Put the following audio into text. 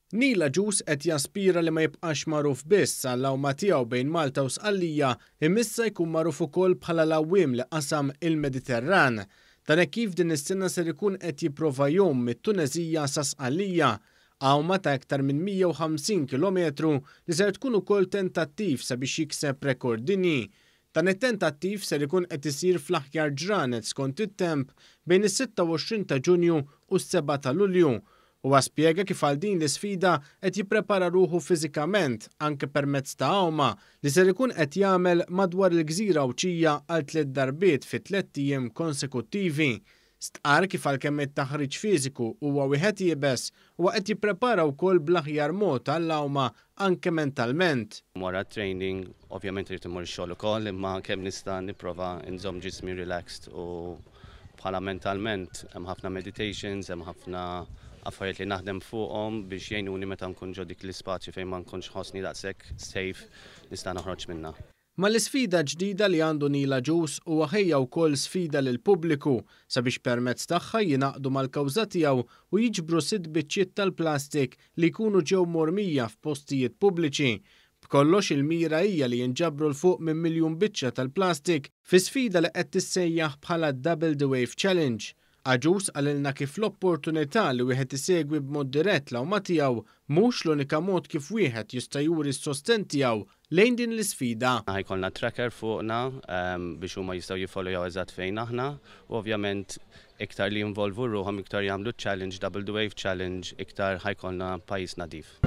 Nila Ġus qed jaspira li ma jibqax magħruf biss għall-awma tiegħu bejn Malta u Sqallija imissa jkun magħruf ukoll bħala l-awwiem li qasam il-Mediterran. Dan hekk kif din is-sena ser ikun qed jipprova jum mit-Tuneżija sa Sqallija għawma ta' iktar minn 150 kilometru li ser tkun ukoll tentattiv sabiex jikseb rekord dinji. Dan it-tentattiv ser ikun qed isir fl-aħjar ġranet skont it-temp bejn is-26 ta' Ġunju u s-7 ta' Lulju. U spjega kif għal din l-isfida qed jipprepara ruħu fiżikament anke permezz ta' għawma li ser ikun qed jagħmel madwar il-Gżira Awċija għal 3 darbiet fi 3 ijiem konsekuttivi. Stqarr kif għalkemm it-taħriġ fiżiku huwa wieħed jiebes u qed jipprepara wkoll bl-aħjar mod għall-għawma anke mentalment. Wara training, ovvjament irid imur ix-xogħol ukoll, imma kemm nista' nipprova nżomm ġismi relaxed u bħala mentalment hemm ħafna meditations, hemm ħafna affarijiet li naħdem fuqhom biex jgħinuni meta nkun ġo dik l-ispazju fejn ma nkunx ħossni daqshekk safe nista' noħroġ minnha. Ma l-isfida ġdida li għandu Nila Ġus huwa ħejja wkoll sfida lill-pubbliku sabiex permezz tagħha jingħaqdu mal-kawża tiegħu u jiġbru 6 biċċiet tal-plastik li jkunu ġew mormija f'postijiet pubbliċi. B'kollox il-mira hija li jinġabru l fuq minn 1 miljun biċċa tal-plastik fi sfida li qed tissejjaħ bħala Double the Wave Challenge. Ġus għalilna kif l-opportunità li wieħed isegwi b'mod dirett l-awma tiegħu mhux l-unika mod kif wieħed jista' juri s-sosten tiegħu lejn din l-isfida. Ħajkollna tracker fuqna biex huma jistgħu jiffollow eżatt fejn aħna u ovvjament iktar li jinvolvu ruħhom iktar jagħmlu challenge, Double the Wave Challenge, iktar ħajkollna pajjiż nadif.